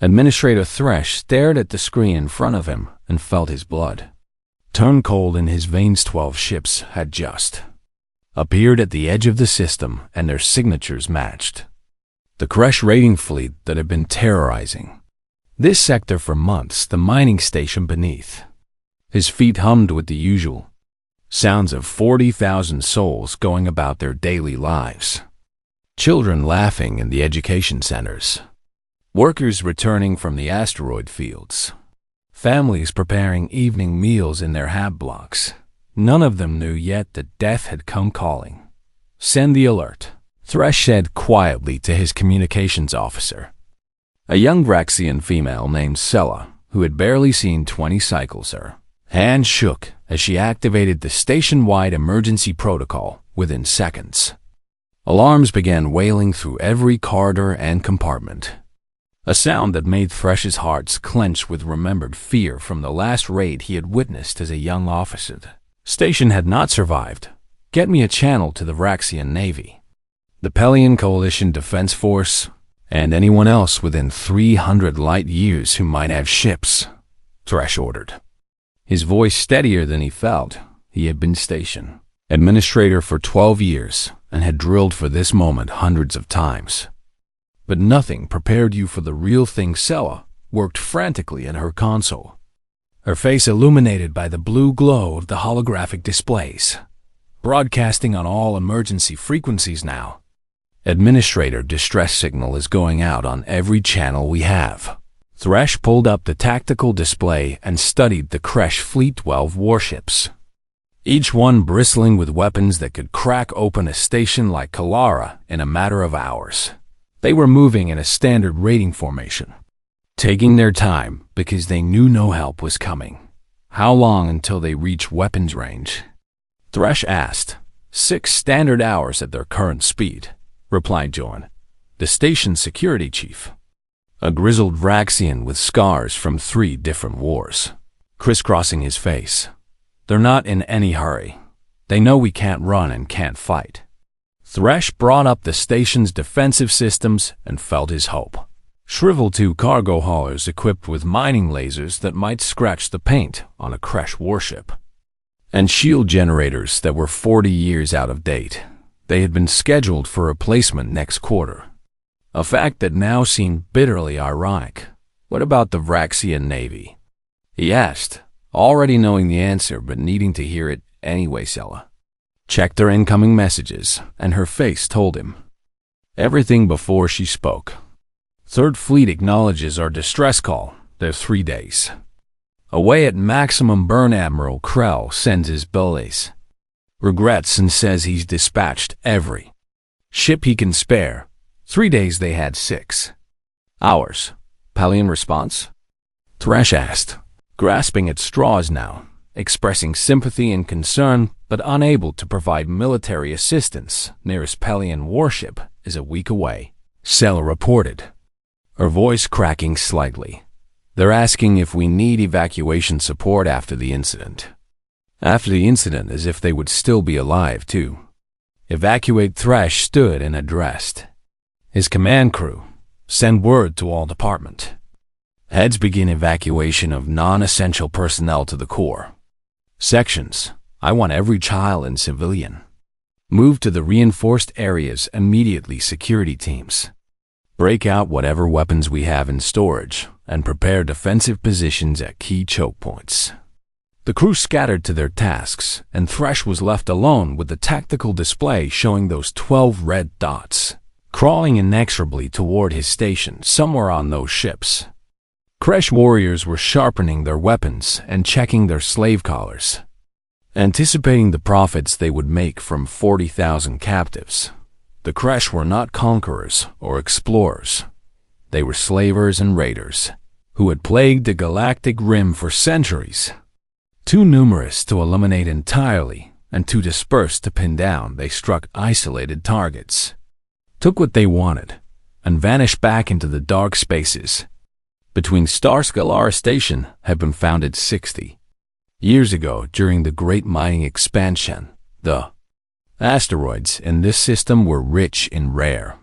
Administrator Thresh stared at the screen in front of him and felt his blood turn cold in his veins. 12 ships had just appeared at the edge of the system, and their signatures matched the crash raiding fleet that had been terrorizing this sector for months. The mining station beneath his feet hummed with the usual sounds of 40,000 souls going about their daily lives. Children laughing in the education centers, workers returning from the asteroid fields, families preparing evening meals in their hab blocks. None of them knew yet that death had come calling. "Send the alert," Thresh said quietly to his communications officer, a young Vraxian female named Sella, who had barely seen 20 cycles. Her hand shook as she activated the station-wide emergency protocol. Within seconds, alarms began wailing through every corridor and compartment, a sound that made Thresh's heart clench with remembered fear from the last raid he had witnessed as a young officer. The station had not survived. Get me a channel to the Vraxian Navy, the Pelian Coalition Defense Force, and anyone else within 300 light years who might have ships, Thresh ordered, his voice steadier than he felt. He had been station administrator for 12 years and had drilled for this moment hundreds of times. But nothing prepared you for the real thing. Sella worked frantically at her console, her face illuminated by the blue glow of the holographic displays, broadcasting on all emergency frequencies now. Administrator, distress signal is going out on every channel we have. Thresh pulled up the tactical display and studied the Kresh Fleet 12 warships, each one bristling with weapons that could crack open a station like Kalara in a matter of hours. They were moving in a standard raiding formation, taking their time because they knew no help was coming. How long until they reach weapons range? Thresh asked. 6 standard hours at their current speed, replied Joan, the station's security chief, a grizzled Vraxian with scars from 3 different wars crisscrossing his face. They're not in any hurry. They know we can't run and can't fight. Thresh brought up the station's defensive systems and felt his hope. Shriveled 2 cargo haulers equipped with mining lasers that might scratch the paint on a Kresh warship, and shield generators that were 40 years out of date. They had been scheduled for replacement next quarter, a fact that now seemed bitterly ironic. What about the Vraxian Navy? He asked, already knowing the answer but needing to hear it anyway. Sella checked their incoming messages, and her face told him everything before she spoke. 3rd Fleet acknowledges our distress call. They're 3 days away at maximum burn. Admiral Krell sends his billets, regrets, and says he's dispatched every ship he can spare. 3 days. They had 6 hours. Pelian response? Thresh asked, grasping at straws now, expressing sympathy and concern, but unable to provide military assistance. Nearest Pelian warship is a week away, Sella reported, her voice cracking slightly. They're asking if we need evacuation support after the incident. After the incident, as if they would still be alive, too. Evacuate. Thresh stood and addressed his command crew. Send word to all department heads. Begin evacuation of non-essential personnel to the core sections. I want every child and civilian. Move to the reinforced areas immediately. Security teams, break out whatever weapons we have in storage and prepare defensive positions at key choke points. The crew scattered to their tasks, and Thresh was left alone with the tactical display showing those 12 red dots crawling inexorably toward his station somewhere on those ships. Kresh warriors were sharpening their weapons and checking their slave collars, anticipating the profits they would make from 40,000 captives. The Kresh were not conquerors or explorers. They were slavers and raiders who had plagued the galactic rim for centuries. Too numerous to eliminate entirely and too dispersed to pin down, they struck isolated targets, took what they wanted, and vanished back into the dark spaces. Between Starscalara Station had been founded 60 years ago during the Great Mining Expansion. The asteroids in this system were rich in rare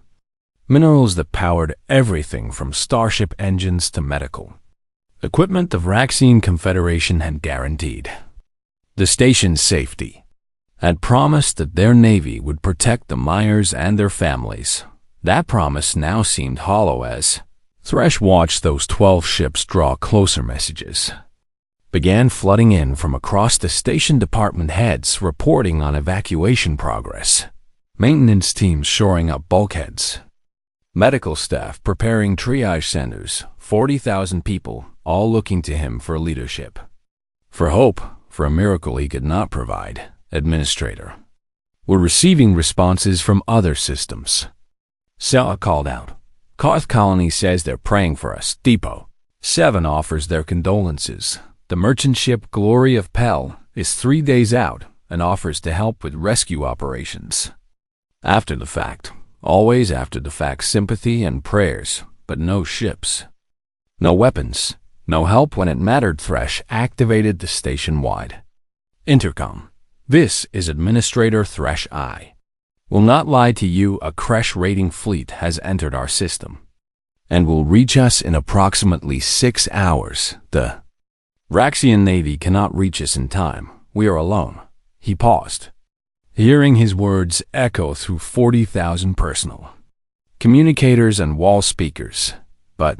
minerals that powered everything from starship engines to medical equipment the Vraxian Confederation had guaranteed. The station's safety had promised that their navy would protect the miners and their families. That promise now seemed hollow as Thresh watched those 12 ships draw closer. Messages began flooding in from across the station, department heads reporting on evacuation progress, maintenance teams shoring up bulkheads, medical staff preparing triage centers, 40,000 people all looking to him for leadership, for hope, for a miracle he could not provide. Administrator were receiving responses from other systems. Sella called out, Karth Colony says they're praying for us. Depot 7 offers their condolences. The merchant ship Glory of Pell is 3 days out and offers to help with rescue operations. After the fact, always after the fact, sympathy and prayers, but no ships. No weapons, no help when it mattered. Thresh activated the station-wide intercom. This is Administrator Thresh. I will not lie to you, a Kresh raiding fleet has entered our system and will reach us in approximately 6 hours. The Vraxian Navy cannot reach us in time. We are alone. He paused, hearing his words echo through 40,000 personal communicators and wall speakers. But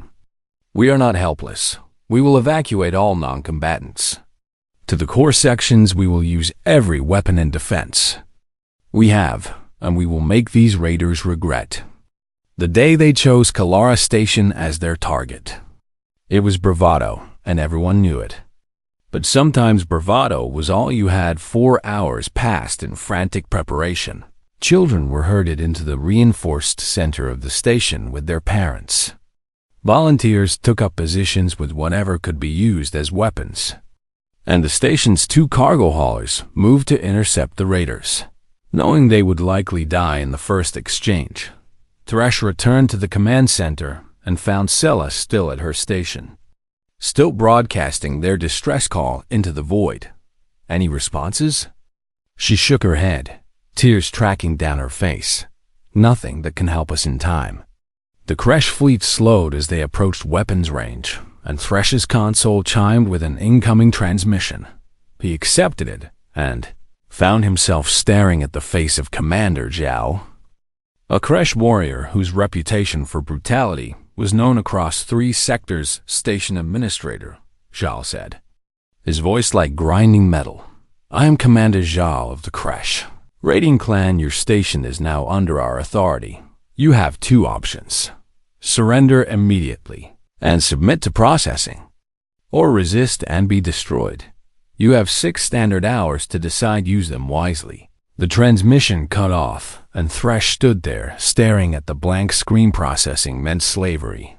we are not helpless. We will evacuate all non-combatants. To the core sections, we will use every weapon and defense we have, and we will make these raiders regret the day they chose Kalara Station as their target. It was bravado, and everyone knew it. But sometimes bravado was all you had. 4 hours passed in frantic preparation. Children were herded into the reinforced center of the station with their parents. Volunteers took up positions with whatever could be used as weapons, and the station's 2 cargo haulers moved to intercept the raiders. Knowing they would likely die in the first exchange, Thresh returned to the command center and found Sella still at her station, still broadcasting their distress call into the void. Any responses? She shook her head, tears tracking down her face. Nothing that can help us in time. The Kresh fleet slowed as they approached weapons range, and Thresh's console chimed with an incoming transmission. He accepted it and found himself staring at the face of Commander Zhao, a Kresh warrior whose reputation for brutality was known across 3 sectors. Station Administrator, Zhao said, his voice like grinding metal. I am Commander Zhao of the Kresh raiding clan. Your station is now under our authority. You have 2 options. Surrender immediately and submit to processing, or resist and be destroyed. You have 6 standard hours to decide. Use them wisely. The transmission cut off, and Thresh stood there, staring at the blank screen. Processing meant slavery,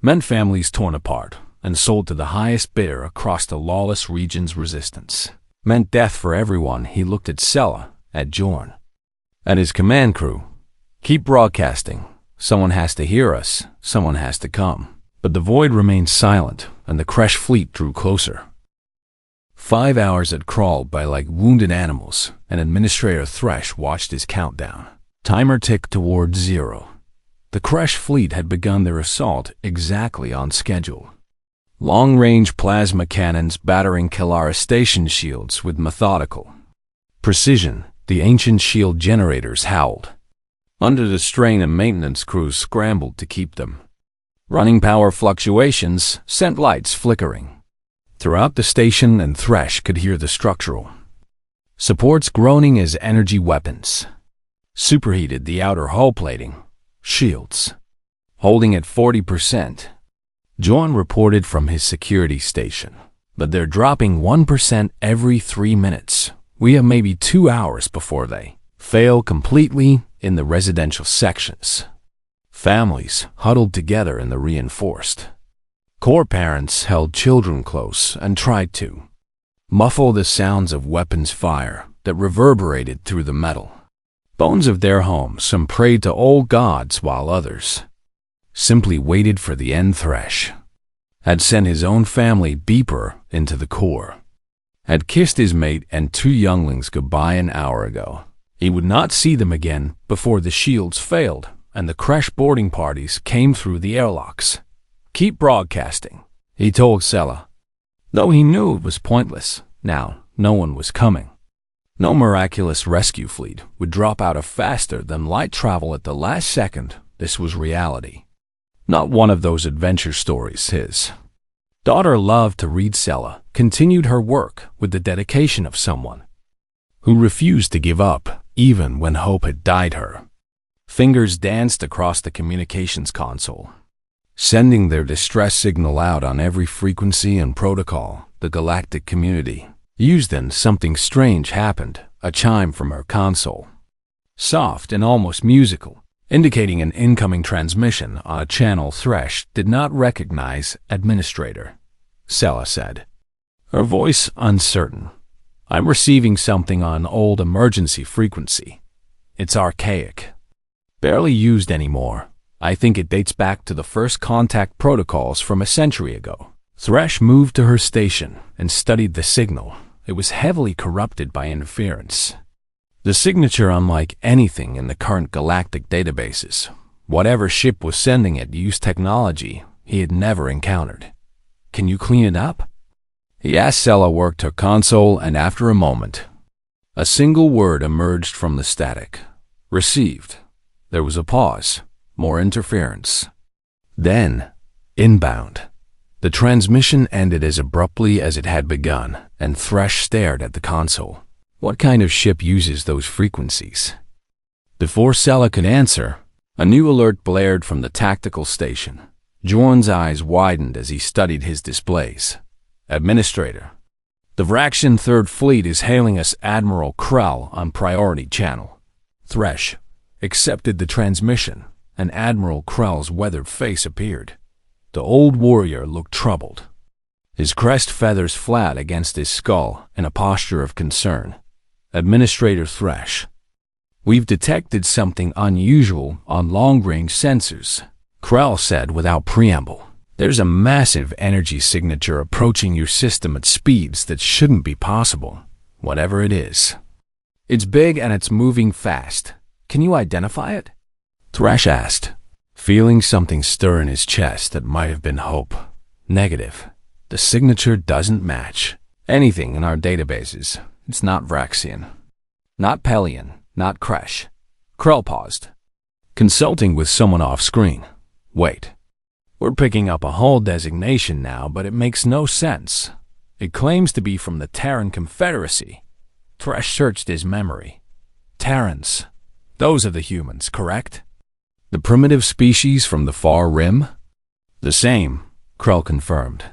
meant families torn apart and sold to the highest bidder across the lawless region's resistance, meant death for everyone. He looked at Sella, at Jorn, at his command crew. Keep broadcasting. Someone has to hear us. Someone has to come. But the void remained silent, and the Kresh fleet drew closer. 5 hours had crawled by like wounded animals, and Administrator Thresh watched his countdown. Timer ticked toward 0. The Kresh fleet had begun their assault exactly on schedule. Long-range plasma cannons battering Kalara station shields with methodical precision. The ancient shield generators howled. Under the strain, and maintenance crews scrambled to keep them running. Power fluctuations sent lights flickering throughout the station, and Thresh could hear the structural supports groaning as energy weapons superheated the outer hull plating. Shields holding at 40%. John reported from his security station, but they're dropping 1% every 3 minutes. We have maybe 2 hours before they fail completely. In the residential sections, families huddled together in the reinforced core. Parents held children close and tried to muffle the sounds of weapons fire that reverberated through the metal bones of their homes. Some prayed to old gods, while others simply waited for the end. Thresh had sent his own family beeper into the core, had kissed his mate and 2 younglings goodbye an hour ago. He would not see them again before the shields failed, and the crash boarding parties came through the airlocks. "Keep broadcasting," he told Sela. Though he knew it was pointless, now no one was coming. No miraculous rescue fleet would drop out of faster-than-light travel at the last second. This was reality. Not one of those adventure stories his daughter loved to read. Sela continued her work with the dedication of someone who refused to give up, even when hope had died her. Fingers danced across the communications console, sending their distress signal out on every frequency and protocol the galactic community used. Then something strange happened, a chime from her console, soft and almost musical, indicating an incoming transmission on a channel Thresh did not recognize. "Administrator," Sela said, her voice uncertain. "I'm receiving something on old emergency frequency. It's archaic, barely used anymore. I think it dates back to the first contact protocols from a century ago." Thresh moved to her station and studied the signal. It was heavily corrupted by interference. The signature unlike anything in the current galactic databases. Whatever ship was sending it used technology he had never encountered. "Can you clean it up?" He asked. Sela worked her console, and after a moment, a single word emerged from the static. "Received." There was a pause. More interference. Then, inbound. The transmission ended as abruptly as it had begun, and Thresh stared at the console. What kind of ship uses those frequencies? Before Sela could answer, a new alert blared from the tactical station. Jorn's eyes widened as he studied his displays. "Administrator, the Vraxian Third Fleet is hailing us. Admiral Krell on priority channel." Thresh accepted the transmission, and Admiral Krell's weathered face appeared. The old warrior looked troubled, his crest feathers flat against his skull in a posture of concern. "Administrator Thresh, we've detected something unusual on long-range sensors," Krell said without preamble. "There's a massive energy signature approaching your system at speeds that shouldn't be possible, whatever it is. It's big and it's moving fast. Can you identify it?" Thresh asked, feeling something stir in his chest that might have been hope. "Negative. The signature doesn't match anything in our databases. It's not Vraxian, not Pelion, not Kresh." Krell paused, consulting with someone off-screen. "Wait. We're picking up a whole designation now, but it makes no sense. It claims to be from the Terran Confederacy." Thresh searched his memory. "Terrans. Those are the humans, correct? The primitive species from the far rim?" "The same," Krell confirmed.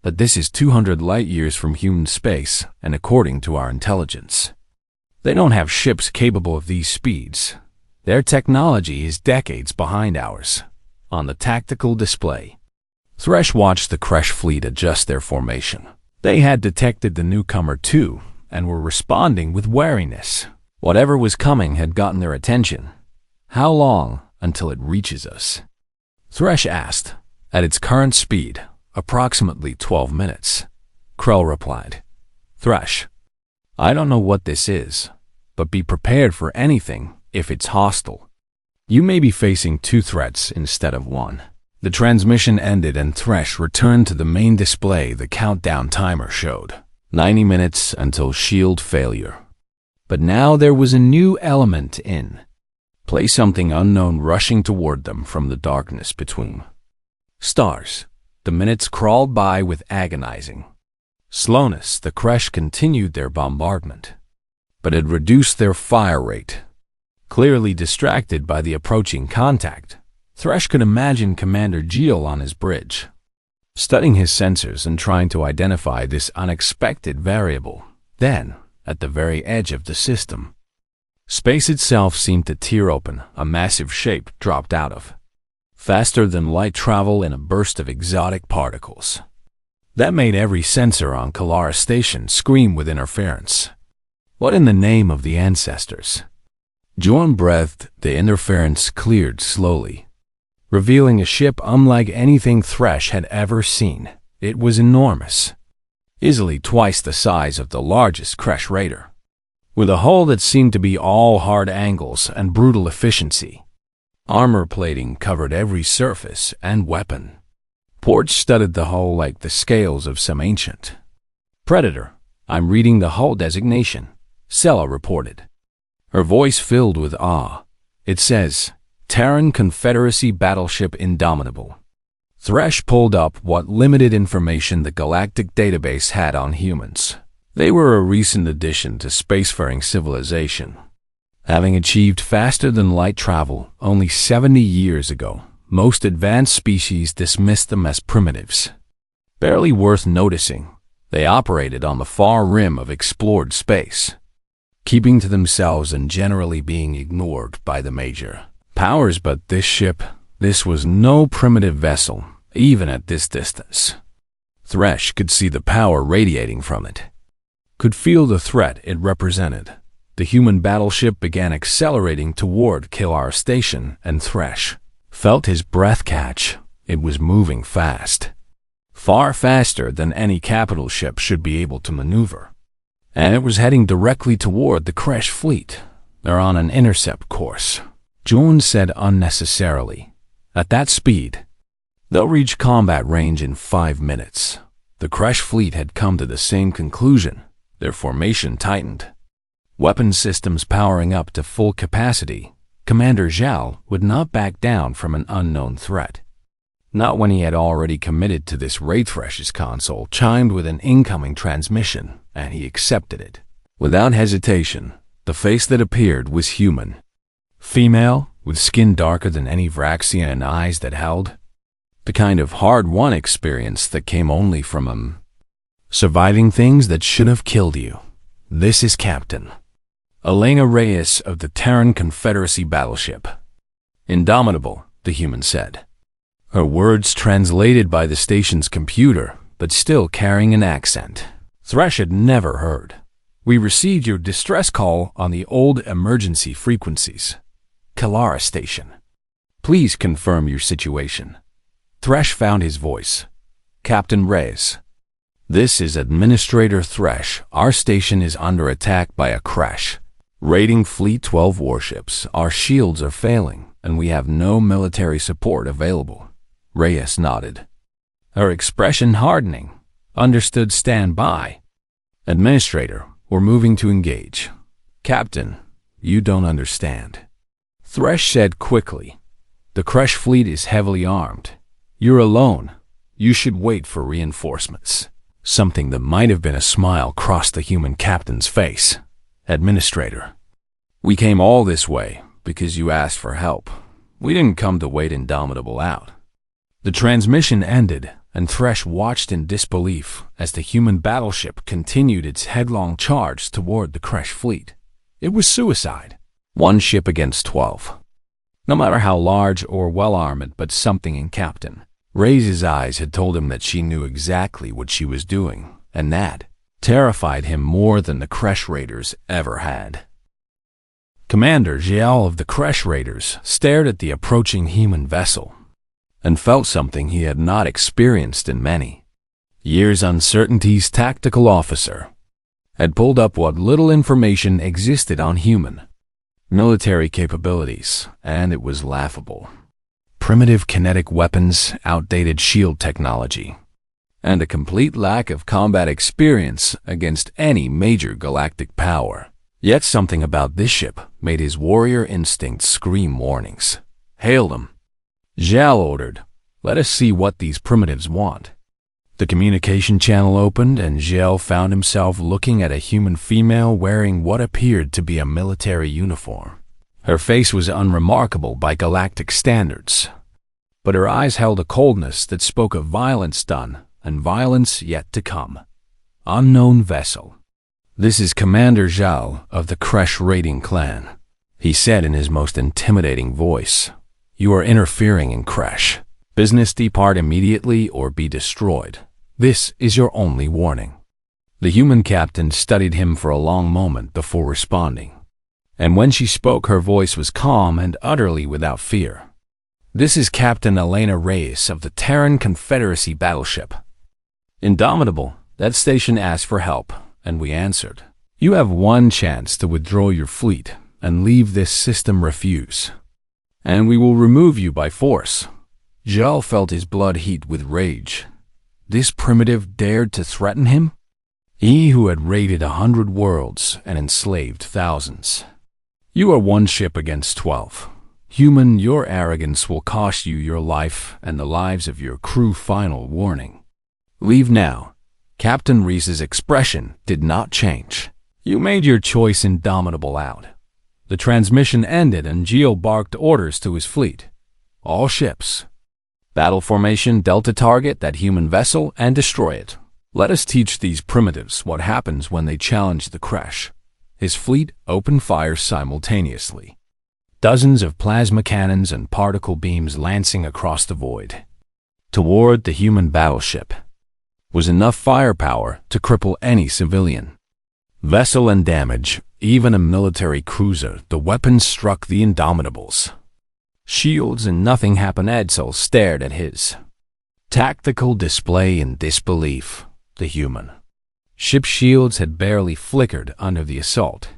"But this is 200 light-years from human space, and according to our intelligence, they don't have ships capable of these speeds. Their technology is decades behind ours." On the tactical display, Thresh watched the Kresh fleet adjust their formation. They had detected the newcomer too, and were responding with wariness. Whatever was coming had gotten their attention. "How long until it reaches us?" Thresh asked. "At its current speed, approximately 12 minutes. Krell replied. "Thresh, I don't know what this is, but be prepared for anything if it's hostile. You may be facing 2 threats instead of 1. The transmission ended and Thresh returned to the main display. The countdown timer showed 90 minutes until shield failure. But now there was a new element in play, something unknown rushing toward them from the darkness between stars. The minutes crawled by with agonizing slowness. The Kresh continued their bombardment, but it reduced their fire rate. Clearly distracted by the approaching contact, Thresh could imagine Commander Geel on his bridge, studying his sensors and trying to identify this unexpected variable. Then, at the very edge of the system, space itself seemed to tear open. A massive shape dropped out of faster than light travel in a burst of exotic particles that made every sensor on Kalara Station scream with interference. What in the name of the ancestors? Jorn breathed. The interference cleared slowly, revealing a ship unlike anything Thresh had ever seen. It was enormous, easily twice the size of the largest Kresh raider, with a hull that seemed to be all hard angles and brutal efficiency. Armor plating covered every surface and weapon. Ports studded the hull like the scales of some ancient predator. "I'm reading the hull designation," Sella reported, her voice filled with awe. "It says, Terran Confederacy Battleship Indomitable." Thresh pulled up what limited information the Galactic database had on humans. They were a recent addition to spacefaring civilization, having achieved faster-than-light travel only 70 years ago. Most advanced species dismissed them as primitives. Barely worth noticing, they operated on the far rim of explored space, keeping to themselves and generally being ignored by the major powers. But this was no primitive vessel, even at this distance. Thresh could see the power radiating from it, could feel the threat it represented. The human battleship began accelerating toward Kilar Station, and Thresh felt his breath catch. It was moving fast, far faster than any capital ship should be able to maneuver. And it was heading directly toward the Kresh fleet. "They're on an intercept course," Jones said unnecessarily. "At that speed, they'll reach combat range in 5 minutes." The Kresh fleet had come to the same conclusion. Their formation tightened. Weapon systems powering up to full capacity, Commander Zhao would not back down from an unknown threat. Not when he had already committed to this raid. Thresh's console chimed with an incoming transmission, and he accepted it. Without hesitation, the face that appeared was human. Female, with skin darker than any Vraxia and eyes that held the kind of hard-won experience that came only from surviving things that should have killed you. "This is Captain Elena Reyes of the Terran Confederacy Battleship Indomitable," the human said, her words translated by the station's computer, but still carrying an accent Thresh had never heard. "We received your distress call on the old emergency frequencies. Kalara Station. Please confirm your situation." Thresh found his voice. "Captain Reyes, this is Administrator Thresh. Our station is under attack by a crash. Raiding Fleet 12 warships. Our shields are failing, and we have no military support available." Reyes nodded, her expression hardening. "Understood, stand by." "Administrator, we're moving to engage." "Captain, you don't understand," Thresh said quickly. "The Kresh fleet is heavily armed. You're alone. You should wait for reinforcements." Something that might have been a smile crossed the human captain's face. "Administrator, we came all this way because you asked for help. We didn't come to wait Indomitable out." The transmission ended, and Thresh watched in disbelief as the human battleship continued its headlong charge toward the Kresh fleet. It was suicide. 1 ship against 12. No matter how large or well-armed, but something in Captain Reyes' eyes had told him that she knew exactly what she was doing, and that terrified him more than the Kresh Raiders ever had. Commander Zhao of the Kresh Raiders stared at the approaching human vessel and felt something he had not experienced in many years. Uncertainty's tactical officer had pulled up what little information existed on human military capabilities, and it was laughable. Primitive kinetic weapons, outdated shield technology, and a complete lack of combat experience against any major galactic power. Yet something about this ship made his warrior instincts scream warnings. "Hail them," Zhao ordered. "Let us see what these primitives want." The communication channel opened, and Zhao found himself looking at a human female wearing what appeared to be a military uniform. Her face was unremarkable by galactic standards, but her eyes held a coldness that spoke of violence done and violence yet to come. Unknown vessel. "This is Commander Zhao of the Kresh raiding clan," he said in his most intimidating voice. "You are interfering in Kresh. Business, depart immediately or be destroyed. This is your only warning." The human captain studied him for a long moment before responding, and when she spoke, her voice was calm and utterly without fear. "This is Captain Elena Reyes of the Terran Confederacy Battleship Indomitable. That station asked for help, and we answered. You have one chance to withdraw your fleet and leave this system. Refuse, and we will remove you by force. Zhao felt his blood heat with rage. This primitive dared to threaten him? He who had raided 100 worlds and enslaved thousands. You are one ship against 12. Human, your arrogance will cost you your life and the lives of your crew. Final warning. Leave now. Captain Reese's expression did not change. You made your choice. Indomitable out. The transmission ended and Geo barked orders to his fleet. All ships. Battle formation, Delta target that human vessel and destroy it. Let us teach these primitives what happens when they challenge the crash. His fleet opened fire simultaneously. Dozens of plasma cannons and particle beams lancing across the void. Toward the human battleship was enough firepower to cripple any civilian vessel and damage even a military cruiser. The weapons struck the Indomitables. Shields and nothing happened. Edsel stared at his tactical display in disbelief. The human ship shields had barely flickered under the assault,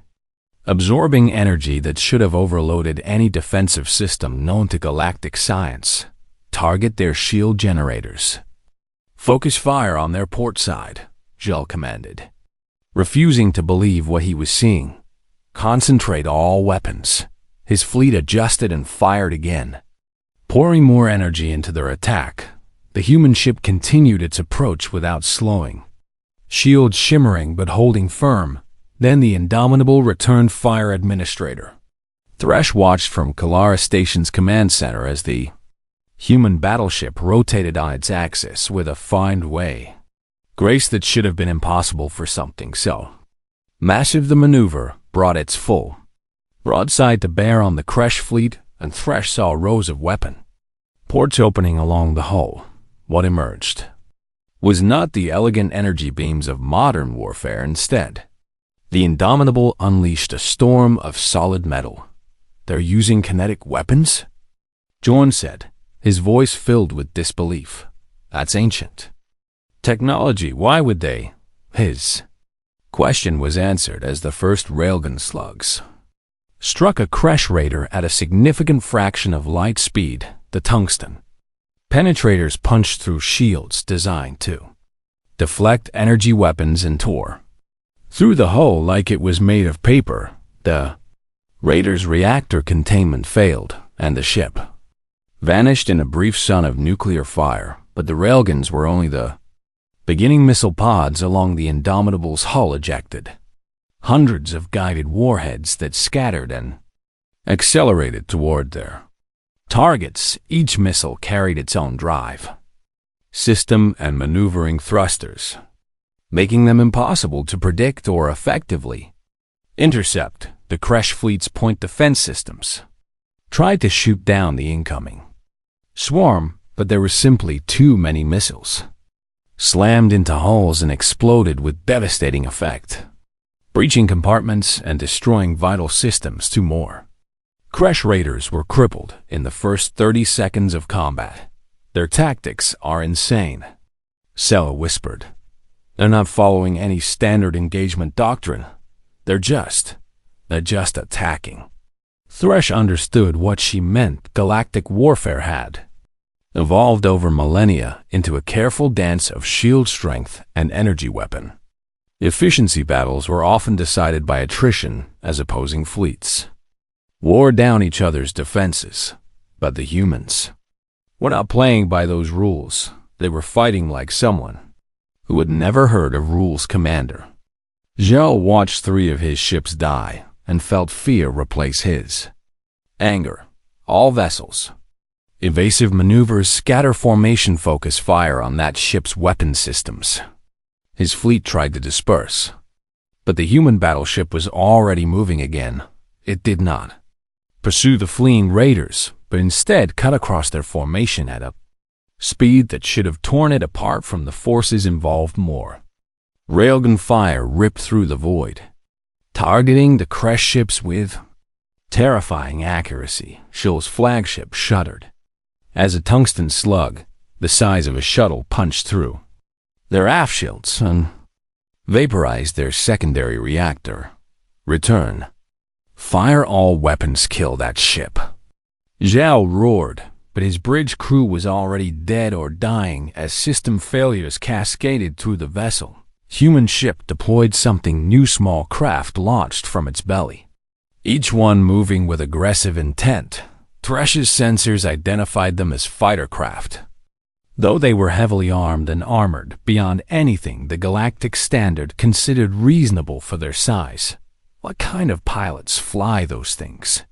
absorbing energy that should have overloaded any defensive system known to galactic science. Target their shield generators. Focus fire on their port side, Zhao commanded, refusing to believe what he was seeing. Concentrate all weapons. His fleet adjusted and fired again, pouring more energy into their attack. The human ship continued its approach without slowing, shields shimmering but holding firm. Then the Indomitable returned fire. Administrator Thresh watched from Kalara Station's command center as the human battleship rotated on its axis with a fine way. Grace that should have been impossible for something so massive. The maneuver brought its full broadside to bear on the Kresh fleet, and Thresh saw rows of weapon ports opening along the hull. What emerged was not the elegant energy beams of modern warfare. Instead, the Indomitable unleashed a storm of solid metal. They're using kinetic weapons? Jorn said, his voice filled with disbelief. That's ancient technology. Why would they? His question was answered as the first railgun slugs struck a Kresh raider at a significant fraction of light speed. The tungsten penetrators punched through shields designed to deflect energy weapons and tore through the hull like it was made of paper. The raider's reactor containment failed, and the ship vanished in a brief sun of nuclear fire. But the railguns were only the beginning. Missile pods along the Indomitable's hull ejected hundreds of guided warheads that scattered and accelerated toward their targets. Each missile carried its own drive system and maneuvering thrusters, making them impossible to predict or effectively intercept. The Kresh fleet's point defense systems tried to shoot down the incoming swarm, but there were simply too many missiles, slammed into hulls and exploded with devastating effect, breaching compartments and destroying vital systems. Two more Kresh raiders were crippled in the first 30 seconds of combat. Their tactics are insane, Sella whispered. They're not following any standard engagement doctrine. They're just attacking. Thresh understood what she meant. Galactic warfare had evolved over millennia into a careful dance of shield strength and energy weapon. Efficiency battles were often decided by attrition as opposing fleets wore down each other's defenses. But the humans were not playing by those rules. They were fighting like someone who had never heard of rules. Commander Zhao watched 3 of his ships die and felt fear replace his anger. All vessels. Evasive maneuvers, scatter formation, focus fire on that ship's weapon systems. His fleet tried to disperse, but the human battleship was already moving again. It did not pursue the fleeing raiders, but instead cut across their formation at a speed that should have torn it apart from the forces involved. More railgun fire ripped through the void, targeting the Kresh ships with terrifying accuracy. Shul's flagship shuddered as a tungsten slug, the size of a shuttle, punched through their aft shields and vaporized their secondary reactor. Return. Fire all weapons. Kill that ship. Zhao roared, but his bridge crew was already dead or dying as system failures cascaded through the vessel. Human ship deployed something new, small craft launched from its belly, each one moving with aggressive intent. Thresh's sensors identified them as fighter craft, though they were heavily armed and armored beyond anything the galactic standard considered reasonable for their size. What kind of pilots fly those things?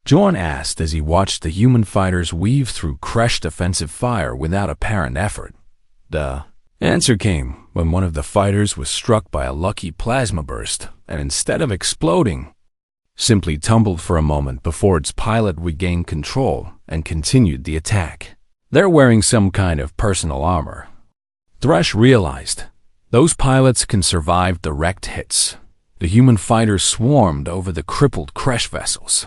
Jorn asked as he watched the human fighters weave through Kresh defensive fire without apparent effort. The answer came when one of the fighters was struck by a lucky plasma burst, and instead of exploding, simply tumbled for a moment before its pilot regained control and continued the attack. They're wearing some kind of personal armor. Thresh realized those pilots can survive direct hits. The human fighters swarmed over the crippled Kresh vessels,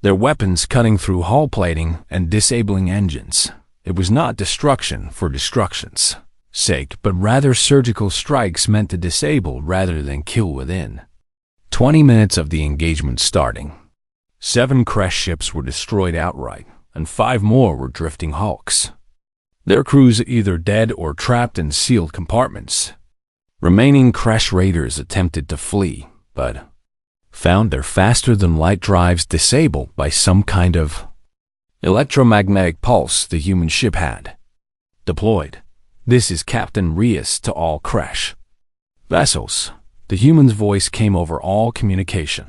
their weapons cutting through hull plating and disabling engines. It was not destruction for destruction's sake, but rather surgical strikes meant to disable rather than kill within. 20 minutes of the engagement starting. 7 Kresh ships were destroyed outright, and 5 more were drifting hulks, their crews either dead or trapped in sealed compartments. Remaining Kresh raiders attempted to flee, but found their faster-than-light drives disabled by some kind of electromagnetic pulse the human ship had deployed. This is Captain Reyes to all Kresh vessels. The human's voice came over all communication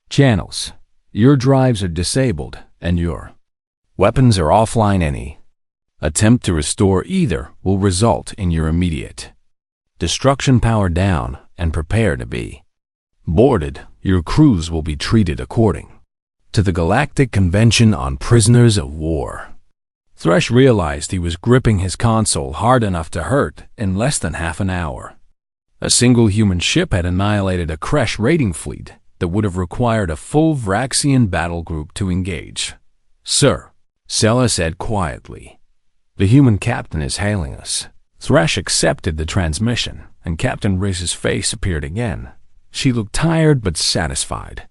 channels. Your drives are disabled, and your weapons are offline. Any attempt to restore either will result in your immediate destruction. Power down and prepare to be boarded. Your crews will be treated according to the Galactic Convention on Prisoners of War. Thresh realized he was gripping his console hard enough to hurt in less than half an hour. A single human ship had annihilated a Kresh raiding fleet that would have required a full Vraxian battle group to engage. Sir, Sella said quietly, the human captain is hailing us. Thresh accepted the transmission, and Captain Reyes' face appeared again. She looked tired but satisfied,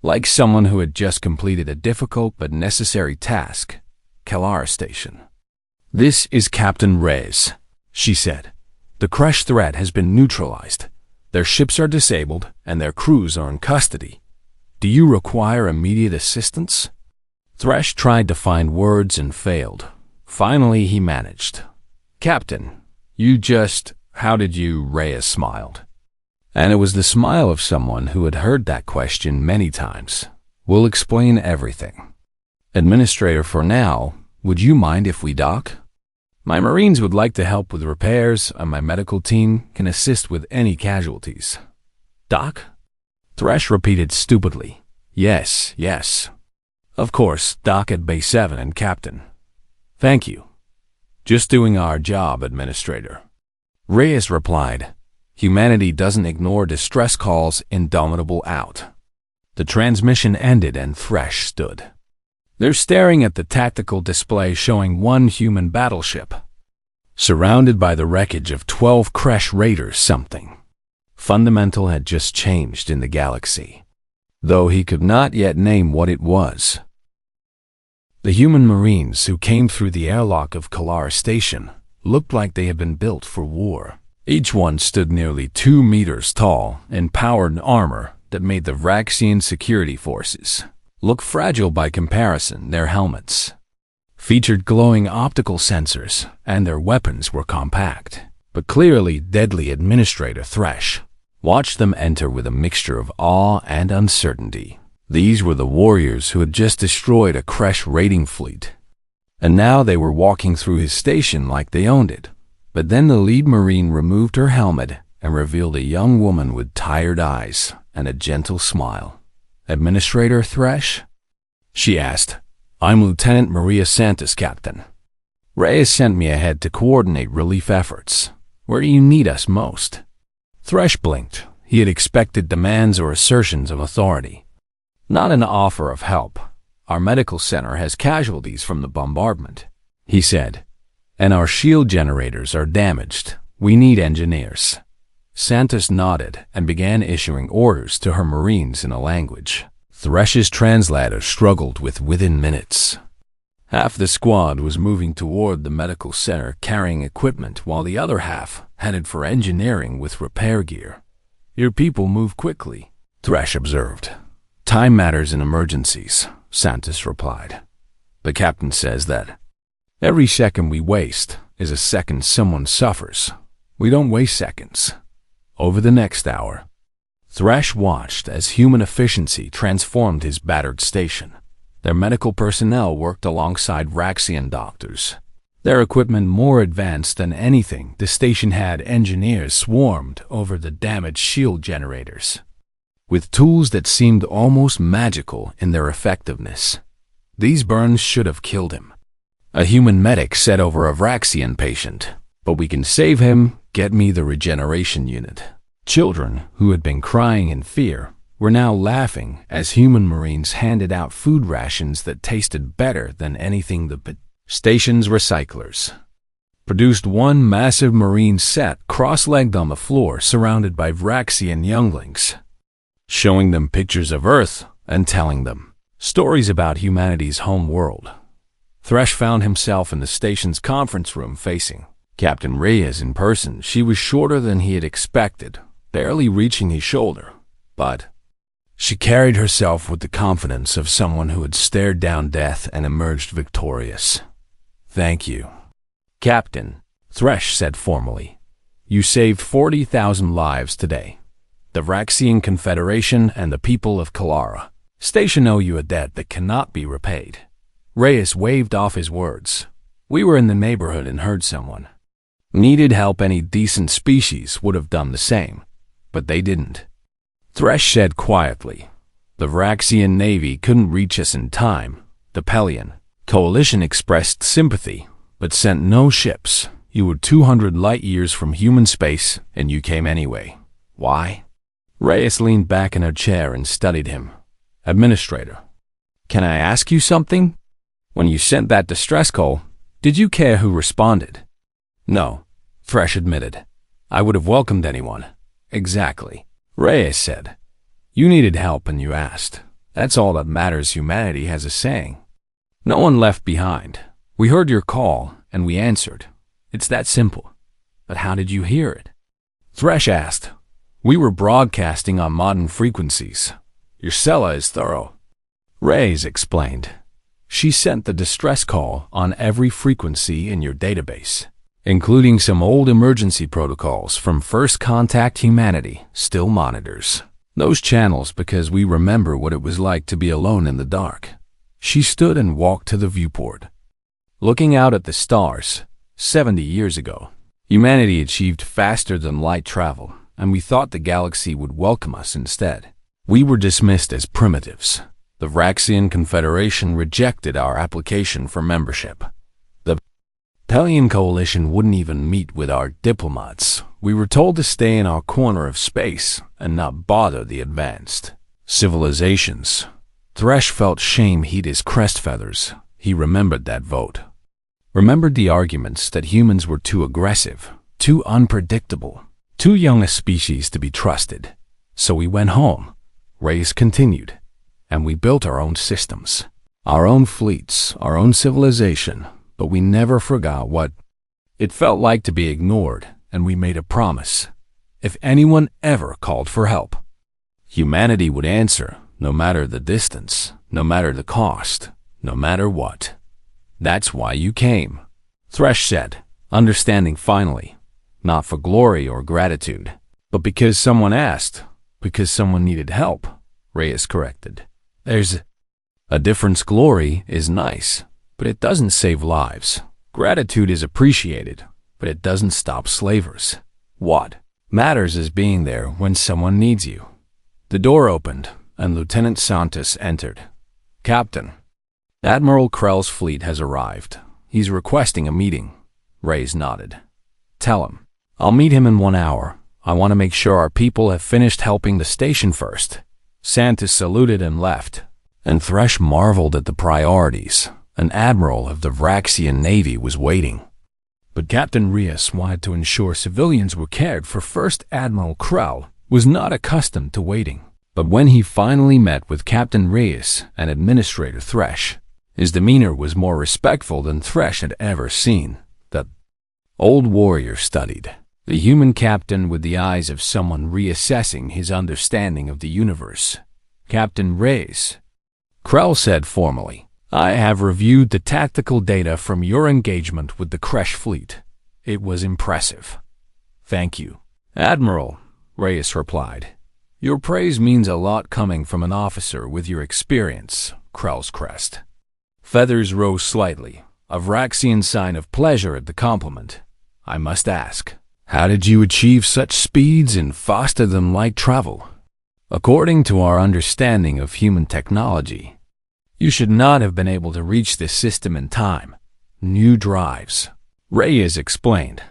like someone who had just completed a difficult but necessary task. Kalara Station. This is Captain Reyes, she said. The Kresh threat has been neutralized. Their ships are disabled, and their crews are in custody. Do you require immediate assistance? Thresh tried to find words and failed. Finally, he managed. Captain, how did you? Reyes smiled. And it was the smile of someone who had heard that question many times. We'll explain everything. Administrator, for now, would you mind if we dock? My Marines would like to help with repairs, and my medical team can assist with any casualties. Dock? Thresh repeated stupidly. Yes, yes. Of course, dock at Bay 7 and Captain. Thank you. Just doing our job, Administrator. Reyes replied. Humanity doesn't ignore distress calls. Indomitable out. The transmission ended and Thresh stood. They're staring at the tactical display showing one human battleship, surrounded by the wreckage of 12 Kresh raiders. Something fundamental had just changed in the galaxy, though he could not yet name what it was. The human Marines who came through the airlock of Kalara Station looked like they had been built for war. Each one stood nearly 2 meters tall in powered armor that made the Vraxian security forces look fragile by comparison. Their helmets featured glowing optical sensors, and their weapons were compact, but clearly deadly. Administrator Thresh watched them enter with a mixture of awe and uncertainty. These were the warriors who had just destroyed a Kresh raiding fleet, and now they were walking through his station like they owned it. But then the lead Marine removed her helmet and revealed a young woman with tired eyes and a gentle smile. Administrator Thresh? She asked. I'm Lieutenant Maria Santos, Captain. Reyes sent me ahead to coordinate relief efforts. Where do you need us most? Thresh blinked. He had expected demands or assertions of authority, not an offer of help. Our medical center has casualties from the bombardment, he said, and our shield generators are damaged. We need engineers. Santos nodded and began issuing orders to her Marines in a language Thresh's translator struggled within minutes. Half the squad was moving toward the medical center carrying equipment, while the other half headed for engineering with repair gear. Your people move quickly, Thresh observed. Time matters in emergencies, Santos replied. The captain says that every second we waste is a second someone suffers. We don't waste seconds. Over the next hour, Thresh watched as human efficiency transformed his battered station. Their medical personnel worked alongside Raxian doctors. Their equipment more advanced than anything the station had. Engineers swarmed over the damaged shield generators, with tools that seemed almost magical in their effectiveness. These burns should have killed him. A human medic said over a Raxian patient, "But we can save him. Get me the regeneration unit." Children who had been crying in fear were now laughing as human marines handed out food rations that tasted better than anything the station's recyclers produced. One massive marine sat cross-legged on the floor surrounded by Vraxian younglings, showing them pictures of Earth and telling them stories about humanity's home world. Thresh found himself in the station's conference room facing Captain Reyes in person. She was shorter than he had expected, barely reaching his shoulder, but she carried herself with the confidence of someone who had stared down death and emerged victorious. "Thank you, Captain," Thresh said formally. "You saved 40,000 lives today. The Vraxian Confederation and the people of Kalara Station owe you a debt that cannot be repaid." Reyes waved off his words. "We were in the neighborhood and heard someone needed help. Any decent species would have done the same, but they didn't." Thresh said quietly, "The Vraxian Navy couldn't reach us in time. The Pelion Coalition expressed sympathy, but sent no ships. You were 200 light years from human space, and you came anyway. Why?" Reyes leaned back in her chair and studied him. "Administrator, can I ask you something? When you sent that distress call, did you care who responded?" "No," Thresh admitted. "I would have welcomed anyone." "Exactly," Reyes said. "You needed help and you asked. That's all that matters. Humanity has a saying. No one left behind. We heard your call and we answered. It's that simple." "But how did you hear it?" Thresh asked. "We were broadcasting on modern frequencies. Your cella is thorough," Reyes explained. "She sent the distress call on every frequency in your database, including some old emergency protocols from First Contact. Humanity still monitors those channels because we remember what it was like to be alone in the dark." She stood and walked to the viewport. Looking out at the stars, 70 years ago, humanity achieved faster than light travel, and we thought the galaxy would welcome us instead. We were dismissed as primitives. The Vraxian Confederation rejected our application for membership. The Pelion Coalition wouldn't even meet with our diplomats. We were told to stay in our corner of space and not bother the advanced civilizations. Thresh felt shame heat his crest feathers. He remembered that vote. Remembered the arguments that humans were too aggressive, too unpredictable, too young a species to be trusted. "So we went home," Reyes continued, "and we built our own systems, our own fleets, our own civilization, but we never forgot what it felt like to be ignored, and we made a promise. If anyone ever called for help, humanity would answer, no matter the distance, no matter the cost, no matter what. That's why you came," Thresh said, understanding finally. "Not for glory or gratitude, but because someone asked, because someone needed help," Reyes corrected. "There's a difference. Glory is nice, but it doesn't save lives. Gratitude is appreciated, but it doesn't stop slavers. What matters is being there when someone needs you." The door opened, and Lieutenant Santos entered. "Captain, Admiral Krell's fleet has arrived. He's requesting a meeting." Reyes nodded. "Tell him. I'll meet him in 1 hour. I want to make sure our people have finished helping the station first." Santos saluted and left, and Thresh marveled at the priorities. An admiral of the Vraxian Navy was waiting. But Captain Reyes wanted to ensure civilians were cared for first. Admiral Krell was not accustomed to waiting. But when he finally met with Captain Reyes and Administrator Thresh, his demeanor was more respectful than Thresh had ever seen. The old warrior studied the human captain with the eyes of someone reassessing his understanding of the universe. Captain Reyes, Krell said formally, I have reviewed the tactical data from your engagement with the Kresh fleet. It was impressive. Thank you, Admiral, Reyes replied. Your praise means a lot coming from an officer with your experience, Krell's crest. Feathers rose slightly, a Vraxian sign of pleasure at the compliment. I must ask, how did you achieve such speeds in faster-than-light travel? According to our understanding of human technology, you should not have been able to reach this system in time. New drives, Reyes explained.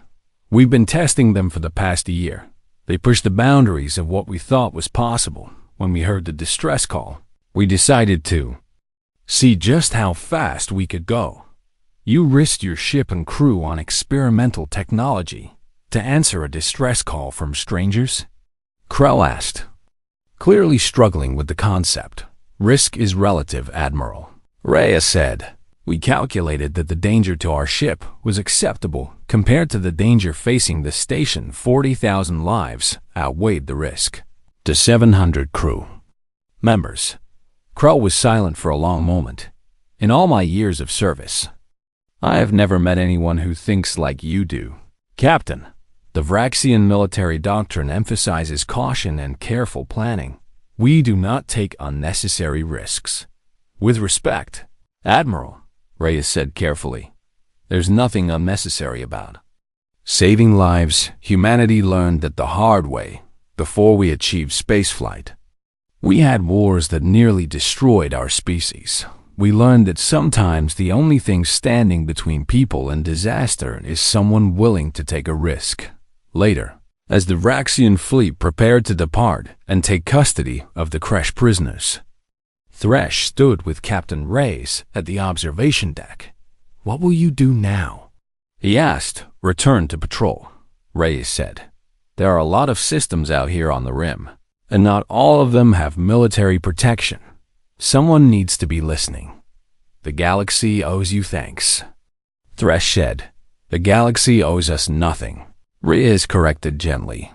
We've been testing them for the past year. They pushed the boundaries of what we thought was possible. When we heard the distress call, we decided to see just how fast we could go. You risked your ship and crew on experimental technology to answer a distress call from strangers? Krell asked, clearly struggling with the concept. Risk is relative, Admiral. Reyes said, we calculated that the danger to our ship was acceptable compared to the danger facing the station. 40,000 lives outweighed the risk. To 700 crew members. Krell was silent for a long moment. In all my years of service, I have never met anyone who thinks like you do. Captain, the Vraxian military doctrine emphasizes caution and careful planning. We do not take unnecessary risks. With respect, Admiral, Reyes said carefully, there's nothing unnecessary about saving lives. Humanity learned that the hard way before we achieved spaceflight. We had wars that nearly destroyed our species. We learned that sometimes the only thing standing between people and disaster is someone willing to take a risk. Later, as the Vraxian fleet prepared to depart and take custody of the Kresh prisoners, Thresh stood with Captain Reyes at the observation deck. What will you do now? He asked. Return to patrol, Reyes said. There are a lot of systems out here on the rim, and not all of them have military protection. Someone needs to be listening. The galaxy owes you thanks. Thresh said, the galaxy owes us nothing. Reyes corrected gently.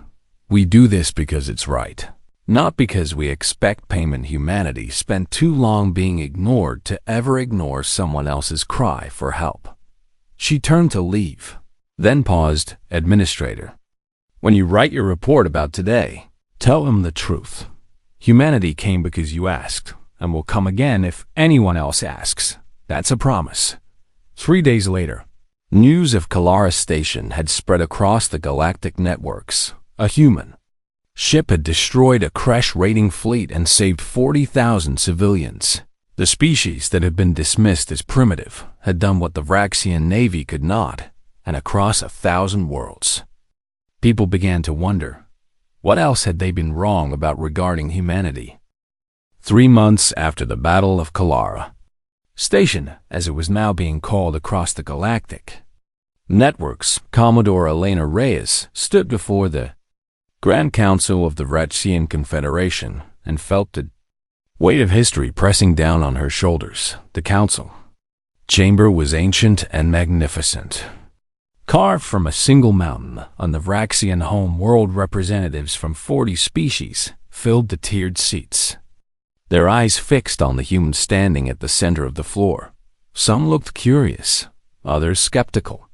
We do this because it's right, not because we expect payment. Humanity spent too long being ignored to ever ignore someone else's cry for help. She turned to leave, then paused. Administrator, when you write your report about today, tell him the truth. Humanity came because you asked, and will come again if anyone else asks. That's a promise. 3 days later, news of Kalara Station had spread across the galactic networks. A human ship had destroyed a Kresh raiding fleet and saved 40,000 civilians. The species that had been dismissed as primitive had done what the Vraxian Navy could not, and across 1,000 worlds. People began to wonder, what else had they been wrong about regarding humanity? 3 months after the Battle of Kalara Station, as it was now being called across the galactic networks, Commodore Elena Reyes stood before the Grand Council of the Vraxian Confederation and felt the weight of history pressing down on her shoulders. The council chamber was ancient and magnificent. Carved from a single mountain on the Vraxian home world, representatives from 40 species filled the tiered seats, their eyes fixed on the human standing at the center of the floor. Some looked curious, others skeptical,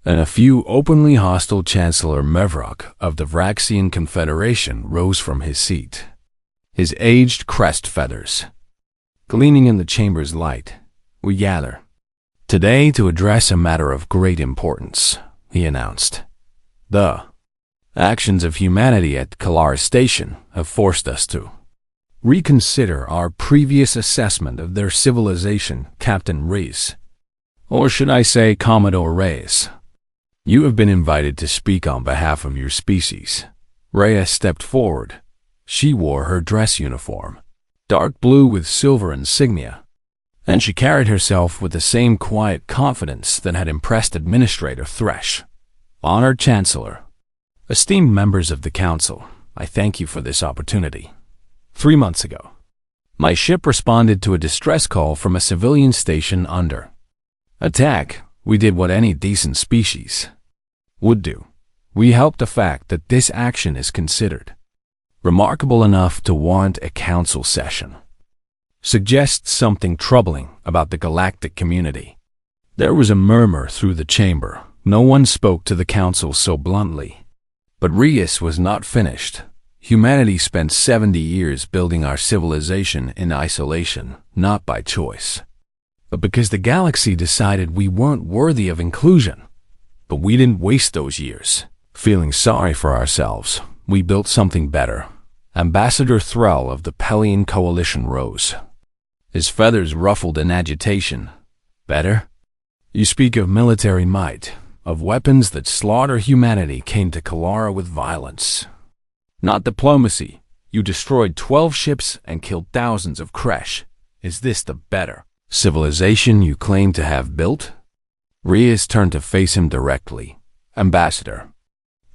and a few openly hostile. Chancellor Mevrok of the Vraxian Confederation rose from his seat, his aged crest feathers gleaming in the chamber's light. We gather today to address a matter of great importance, he announced. The actions of humanity at Kalara Station have forced us to reconsider our previous assessment of their civilization, Captain Reyes. Or should I say Commodore Reyes? You have been invited to speak on behalf of your species. Reyes stepped forward. She wore her dress uniform, dark blue with silver insignia, and she carried herself with the same quiet confidence that had impressed Administrator Thresh. Honored Chancellor, esteemed members of the Council, I thank you for this opportunity. 3 months ago. My ship responded to a distress call from a civilian station under attack. We did what any decent species would do. We helped the fact that this action is considered remarkable enough to warrant a council session. Suggests something troubling about the galactic community. There was a murmur through the chamber. No one spoke to the council so bluntly. But Rias was not finished. Humanity spent 70 years building our civilization in isolation, not by choice, but because the galaxy decided we weren't worthy of inclusion. But we didn't waste those years feeling sorry for ourselves. We built something better. Ambassador Thrall of the Pelian Coalition rose. His feathers ruffled in agitation. Better? You speak of military might, of weapons that slaughter humanity came to Kalara with violence. Not diplomacy. You destroyed 12 ships and killed thousands of Kresh. Is this the better civilization you claim to have built? Rias turned to face him directly. Ambassador,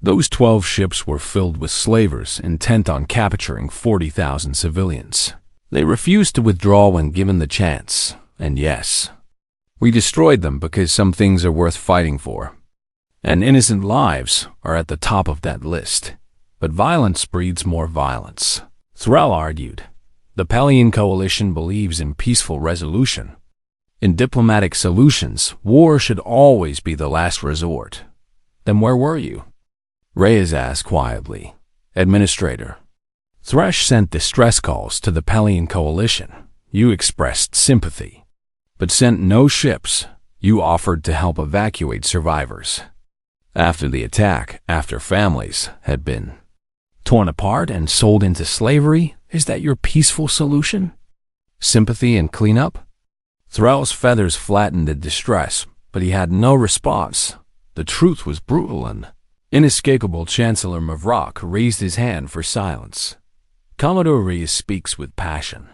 those 12 ships were filled with slavers intent on capturing 40,000 civilians. They refused to withdraw when given the chance, and yes, we destroyed them because some things are worth fighting for. And innocent lives are at the top of that list. But violence breeds more violence. Thrall argued. The Pelian Coalition believes in peaceful resolution. In diplomatic solutions, war should always be the last resort. Then where were you? Reyes asked quietly. Administrator. Thresh sent distress calls to the Pelian Coalition. You expressed sympathy, but sent no ships. You offered to help evacuate survivors. After the attack, after families had been torn apart and sold into slavery, is that your peaceful solution? Sympathy and cleanup? Thrall's feathers flattened in distress, but he had no response. The truth was brutal and inescapable. Chancellor Mavrock raised his hand for silence. Commodore Reyes speaks with passion.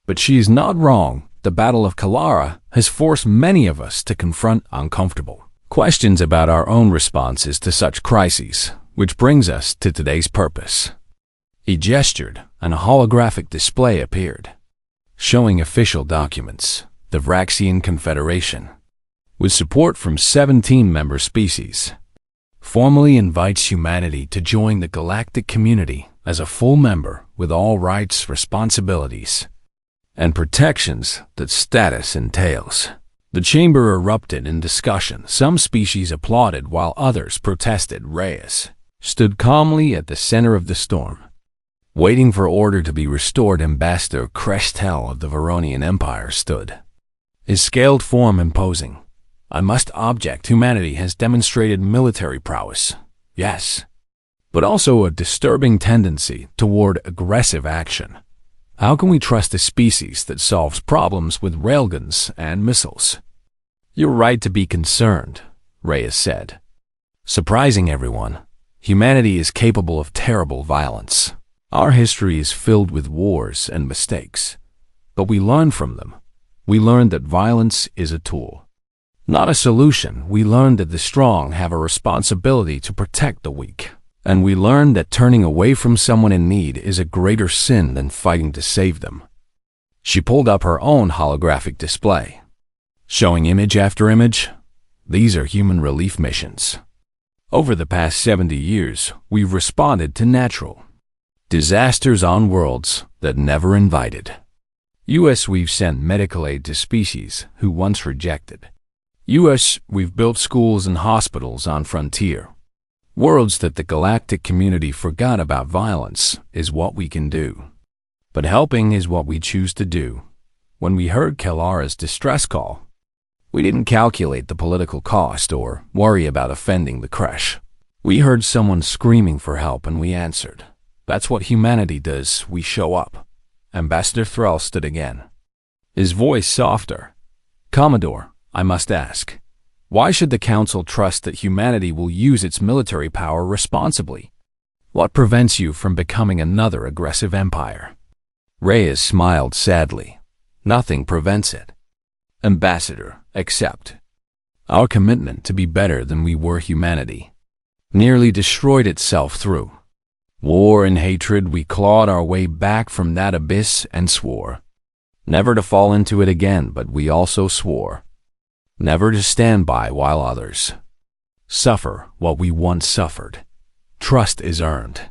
But she is not wrong. The Battle of Kalara has forced many of us to confront uncomfortable questions about our own responses to such crises, which brings us to today's purpose. He gestured, and a holographic display appeared, showing official documents. The Vraxian Confederation, with support from 17 member species, formally invites humanity to join the galactic community as a full member with all rights, responsibilities, and protections that status entails. The chamber erupted in discussion. Some species applauded while others protested. Reyes stood calmly at the center of the storm, waiting for order to be restored. Ambassador Krestel of the Veronian Empire stood, his scaled form imposing. I must object. Humanity has demonstrated military prowess, yes, but also a disturbing tendency toward aggressive action. How can we trust a species that solves problems with railguns and missiles? You're right to be concerned, Reyes said. Surprising everyone, humanity is capable of terrible violence. Our history is filled with wars and mistakes, but we learn from them. We learned that violence is a tool, not a solution. We learned that the strong have a responsibility to protect the weak. And we learned that turning away from someone in need is a greater sin than fighting to save them. She pulled up her own holographic display, showing image after image. These are human relief missions. Over the past 70 years, we've responded to natural disasters on worlds that never invited. U.S. We've sent medical aid to species who once rejected. U.S. We've built schools and hospitals on frontier worlds that the galactic community forgot about. Violence is what we can do, but helping is what we choose to do. When we heard Kalara's distress call, we didn't calculate the political cost or worry about offending the Kresh. We heard someone screaming for help and we answered. That's what humanity does. We show up. Ambassador Thrall stood again, his voice softer. Commodore, I must ask, why should the Council trust that humanity will use its military power responsibly? What prevents you from becoming another aggressive empire? Reyes smiled sadly. Nothing prevents it, Ambassador, except our commitment to be better than we were. Humanity nearly destroyed itself through War and hatred, we clawed our way back from that abyss and swore never to fall into it again, but we also swore never to stand by while others suffer what we once suffered. Trust is earned,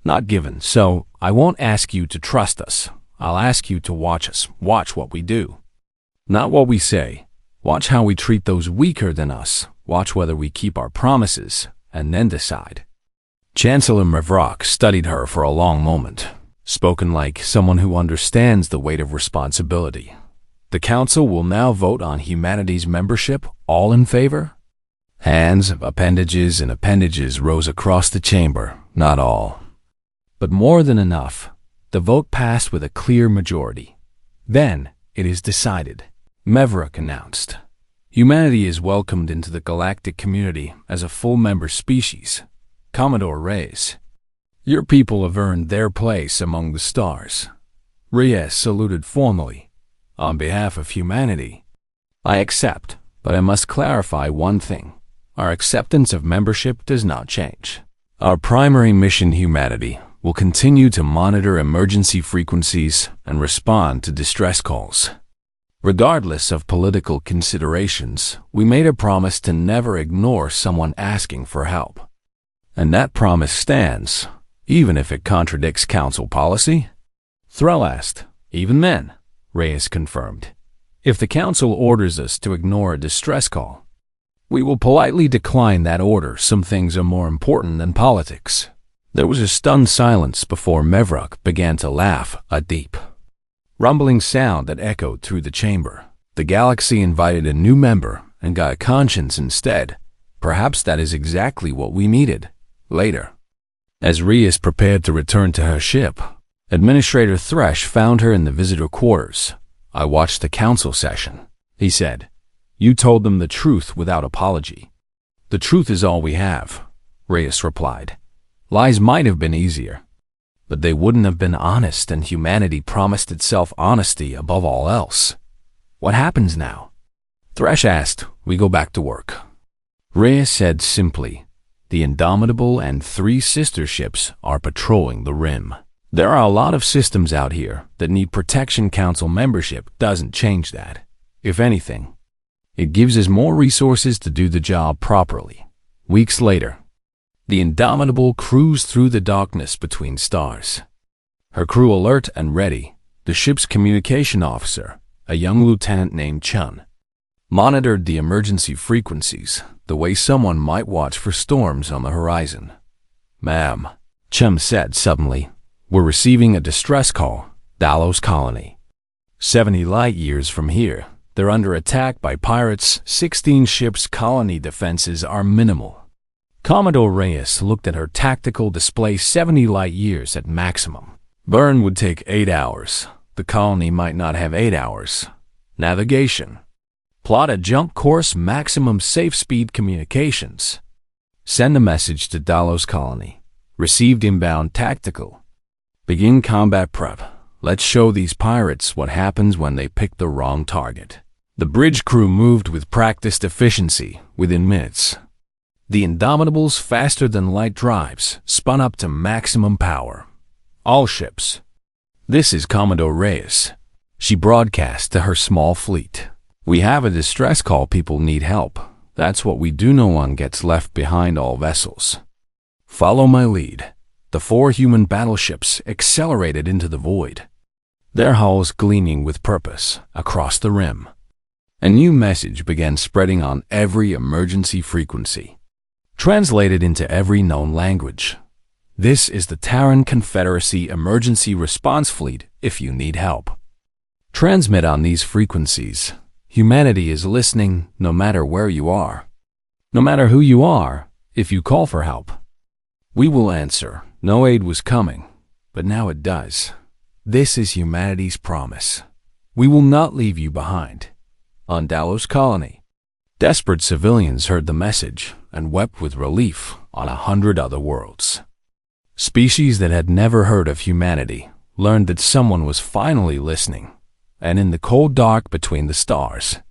not given, so I won't ask you to trust us. I'll ask you to watch us. Watch what we do, not what we say. Watch how we treat those weaker than us. Watch whether we keep our promises, and then decide. Chancellor Mavrock studied her for a long moment, spoken like someone who understands the weight of responsibility. The council will now vote on humanity's membership. All in favor? Hands, appendages, and appendages rose across the chamber. Not all, but more than enough. The vote passed with a clear majority. Then, it is decided, Mavrock announced. Humanity is welcomed into the galactic community as a full member species. Commodore Reyes, your people have earned their place among the stars. Reyes saluted formally. On behalf of humanity, I accept, but I must clarify one thing. Our acceptance of membership does not change. Our primary mission, humanity, will continue to monitor emergency frequencies and respond to distress calls. Regardless of political considerations, we made a promise to never ignore someone asking for help. And that promise stands, even if it contradicts council policy? Thrall asked. Even then, Reyes confirmed. If the council orders us to ignore a distress call, we will politely decline that order. Some things are more important than politics. There was a stunned silence before Mavrock began to laugh, a deep, rumbling sound that echoed through the chamber. The galaxy invited a new member and got a conscience instead. Perhaps that is exactly what we needed. Later, as Reyes prepared to return to her ship, Administrator Thresh found her in the visitor quarters. I watched the council session, he said. You told them the truth without apology. The truth is all we have, Reyes replied. Lies might have been easier, but they wouldn't have been honest, and humanity promised itself honesty above all else. What happens now? Thresh asked. We go back to work. Reyes said simply, the Indomitable and 3 sister ships are patrolling the rim. There are a lot of systems out here that need protection. Council membership doesn't change that. If anything, it gives us more resources to do the job properly. Weeks later, the Indomitable cruised through the darkness between stars. Her crew alert and ready. The ship's communication officer, a young lieutenant named Chun, monitored the emergency frequencies the way someone might watch for storms on the horizon. Ma'am, Chun said suddenly, we're receiving a distress call. Dalos Colony. 70 light years from here. They're under attack by pirates. 16 ships. Colony defenses are minimal. Commodore Reyes looked at her tactical display. 70 light years at maximum. Burn would take 8 hours. The colony might not have 8 hours. Navigation. Plot a jump course. Maximum safe speed. Communications. Send a message to Dalos Colony. Received inbound tactical. Begin combat prep. Let's show these pirates what happens when they pick the wrong target. The bridge crew moved with practiced efficiency. Within minutes, the Indomitable's faster-than-light drives spun up to maximum power. All ships. This is Commodore Reyes. She broadcast to her small fleet. We have a distress call. People need help. That's what we do. No one gets left behind. All vessels follow my lead. The 4 human battleships accelerated into the void, their hulls gleaming with purpose across the rim. A new message began spreading on every emergency frequency, translated into every known language. This is the Terran Confederacy Emergency Response Fleet if you need help. Transmit on these frequencies. Humanity is listening no matter where you are. No matter who you are, if you call for help, we will answer. No aid was coming, but now it does. This is humanity's promise. We will not leave you behind. On Dalos Colony, desperate civilians heard the message and wept with relief. On 100 other worlds, species that had never heard of humanity learned that someone was finally listening. And in the cold dark between the stars,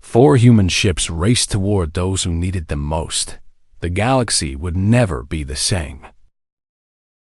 4 human ships raced toward those who needed them most. The galaxy would never be the same.